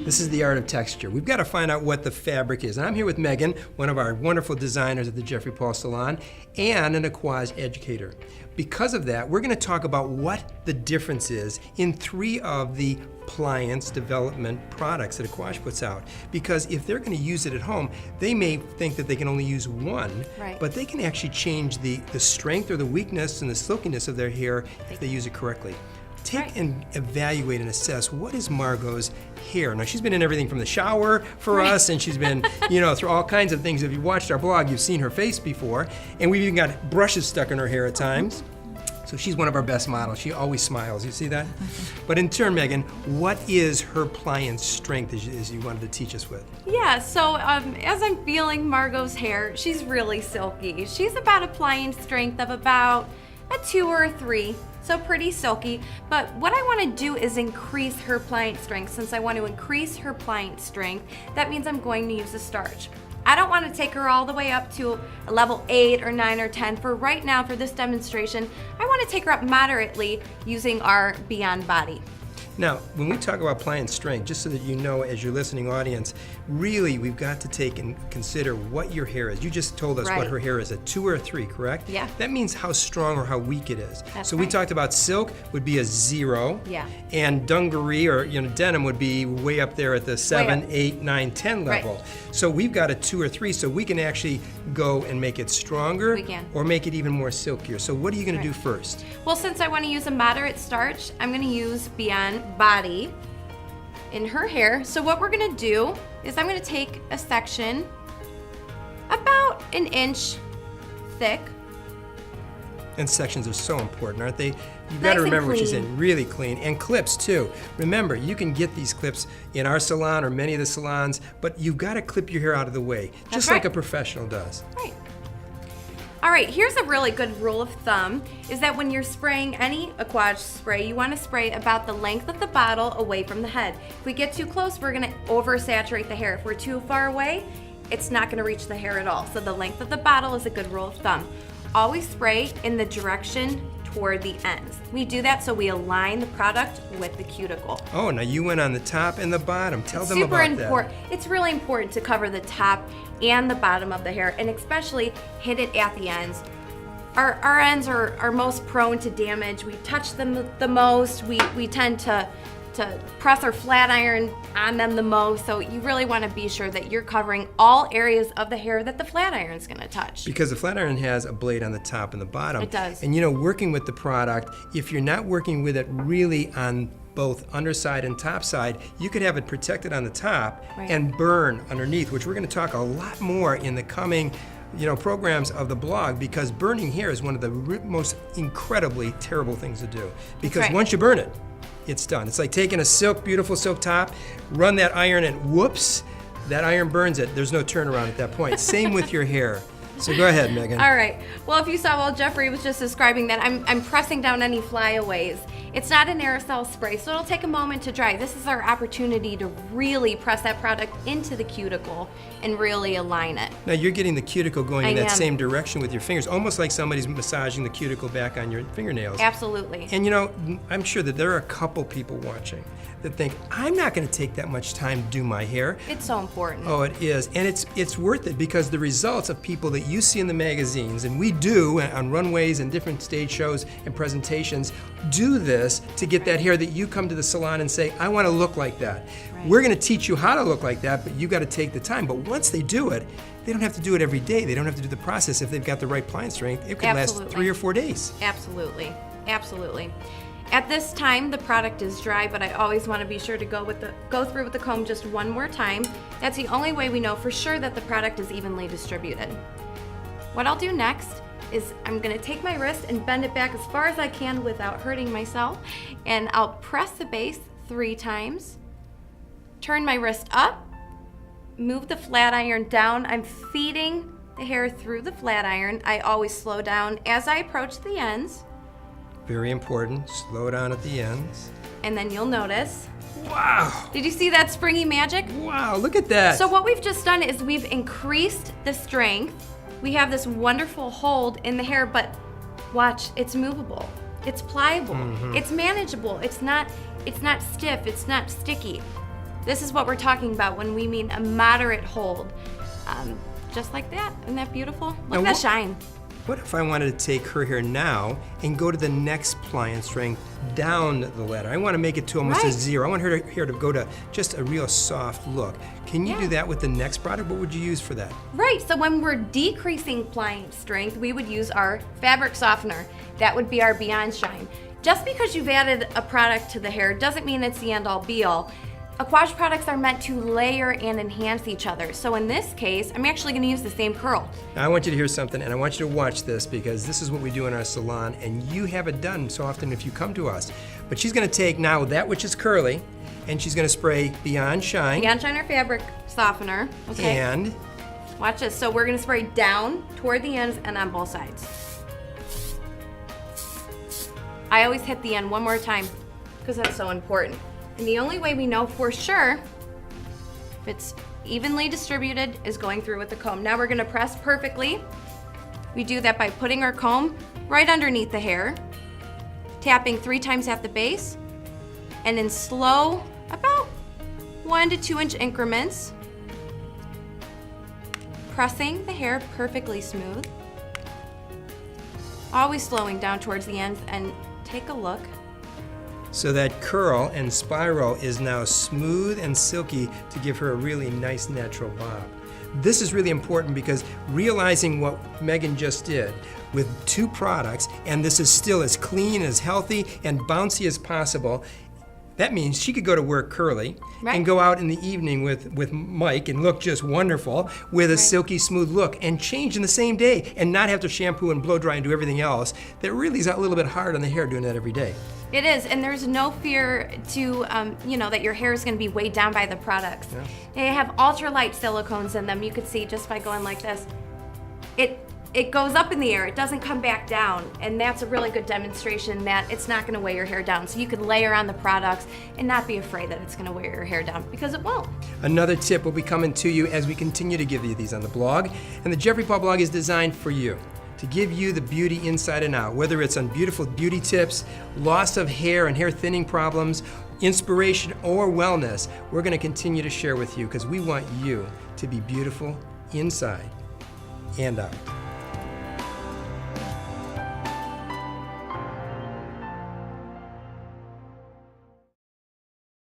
This is the art of texture. We've got to find out what the fabric is. And I'm here with Megan, one of our wonderful designers at the Jeffrey Paul Salon, and an Aquage educator. Because of that, we're going to talk about what the difference is in 3 of the Pliant's development products that Aquage puts out. Because if they're going to use it at home, they may think that they can only use one, right, but they can actually change the strength or the weakness and the silkiness of their hair if they use it correctly. Take and evaluate and assess what is Margot's hair. Now she's been in everything from the shower for us, and she's been, through all kinds of things. If you've watched our blog, you've seen her face before, and we've even got brushes stuck in her hair at times. So she's one of our best models. She always smiles. You see that? But in turn, Megan, what is her Pliant strength as you wanted to teach us with? Yeah, so as I'm feeling Margot's hair, she's really silky. She's about a Pliant strength of about a 2 or a 3. So pretty silky, but what I want to do is increase her Pliant strength. Since I want to increase her Pliant strength, that means I'm going to use a starch. I don't want to take her all the way up to a level 8 or 9 or 10. For right now, for this demonstration, I want to take her up moderately using our Beyond Body. Now, when we talk about Pliant strength, just so that you know as your listening audience, really we've got to take and consider what your hair is. You just told us what her hair is, a 2 or a 3, correct? Yeah. That means how strong or how weak it is. That's so right. we talked about silk would be a 0. Yeah. And dungaree or denim would be way up there at the 7, 8, 9, 10 level. Right. So we've got a 2 or 3, so we can actually go and make it stronger. We can. Or make it even more silkier. So what are you going to do first? Well, since I want to use a moderate starch, I'm going to use Beyond Body in her hair. So what we're going to do is I'm going to take a section about an inch thick. And sections are so important, aren't they? You've got Nice to and remember what she's clean. saying, really clean. And clips too. Remember, you can get these clips in our salon or many of the salons, but you've got to clip your hair out of the way, just like a professional does. Right. All right, here's a really good rule of thumb, is that when you're spraying any Aquage spray, you want to spray about the length of the bottle away from the head. If we get too close, we're going to oversaturate the hair. If we're too far away, it's not going to reach the hair at all. So the length of the bottle is a good rule of thumb. Always spray in the direction toward the ends. We do that so we align the product with the cuticle. Oh, now you went on the top and the bottom. Tell them Super about important. It's really important to cover the top and the bottom of the hair, and especially hit it at the ends. Our ends are most prone to damage. We touch them the most. We tend to press our flat iron on them the most. So you really want to be sure that you're covering all areas of the hair that the flat iron is going to touch. Because the flat iron has a blade on the top and the bottom. It does. And working with the product, if you're not working with it really on both underside and top side, you could have it protected on the top and burn underneath, which we're going to talk a lot more in the coming programs of the blog, because burning hair is one of the most incredibly terrible things to do. Because once you burn it, it's done. It's like taking a beautiful silk top, run that iron, and whoops, that iron burns it. There's no turnaround at that point. Same with your hair. So go ahead, Megan. All right. Well, if you saw while Jeffrey was just describing that, I'm pressing down any flyaways. It's not an aerosol spray, so it'll take a moment to dry. This is our opportunity to really press that product into the cuticle and really align it. Now you're getting the cuticle going in I that am. same direction with your fingers, almost like somebody's massaging the cuticle back on your fingernails. Absolutely. And I'm sure that there are a couple people watching that think, I'm not going to take that much time to do my hair. It's so important. Oh, it is. And it's worth it, because the results of people that you see in the magazines, and we do on runways and different stage shows and presentations, do this to get that hair that you come to the salon and say, I want to look like that. Right. We're going to teach you how to look like that, but you got to take the time. But once they do it, they don't have to do it every day. They don't have to do the process. If they've got the right Pliant strength, it can last 3 or 4 days. Absolutely. Absolutely. At this time, the product is dry, but I always want to be sure to go through with the comb just one more time. That's the only way we know for sure that the product is evenly distributed. What I'll do next is I'm going to take my wrist and bend it back as far as I can without hurting myself, and I'll press the base 3 times, turn my wrist up, move the flat iron down. I'm feeding the hair through the flat iron. I always slow down as I approach the ends. Very important. Slow down at the ends. And then you'll notice. Wow! Did you see that springy magic? Wow, look at that. So what we've just done is we've increased the strength. We have this wonderful hold in the hair, but watch, it's movable. It's pliable. It's manageable. It's not stiff. It's not sticky. This is what we're talking about when we mean a moderate hold. Just like that. Isn't that beautiful? Look at that shine. What if I wanted to take her hair now and go to the next pliant strength down the ladder? I want to make it to almost a zero. I want her hair to go to just a real soft look. Can you do that with the next product? What would you use for that? Right, so when we're decreasing pliant strength, we would use our fabric softener. That would be our Beyond Shine. Just because you've added a product to the hair doesn't mean it's the end all be all. Aquage products are meant to layer and enhance each other. So in this case, I'm actually gonna use the same curl. Now I want you to hear something, and I want you to watch this, because this is what we do in our salon, and you have it done so often if you come to us. But she's gonna take now that which is curly, and she's gonna spray Beyond Shine. Beyond Shine or fabric softener, okay? And watch this. So we're gonna spray down toward the ends and on both sides. I always hit the end one more time because that's so important. And the only way we know for sure if it's evenly distributed is going through with the comb. Now we're gonna press perfectly. We do that by putting our comb right underneath the hair, tapping 3 times at the base, and in slow, about 1 to 2 inch increments, pressing the hair perfectly smooth, always slowing down towards the ends, and take a look. so that curl and spiral is now smooth and silky to give her a really nice natural bob. This is really important because realizing what Megan just did with 2 products, and this is still as clean, as healthy, and bouncy as possible, that means she could go to work curly and go out in the evening with Mike and look just wonderful with a silky smooth look, and change in the same day and not have to shampoo and blow dry and do everything else. That really is a little bit hard on the hair doing that every day. It is, and there's no fear to, that your hair is going to be weighed down by the products. Yeah. They have ultralight silicones in them. You could see just by going like this. It goes up in the air, it doesn't come back down, and that's a really good demonstration that it's not gonna weigh your hair down. So you could layer on the products and not be afraid that it's gonna weigh your hair down, because it won't. Another tip will be coming to you as we continue to give you these on the blog. And the Jeffrey Paul blog is designed for you, to give you the beauty inside and out, whether it's on beautiful beauty tips, loss of hair and hair thinning problems, inspiration, or wellness. We're gonna continue to share with you because we want you to be beautiful inside and out.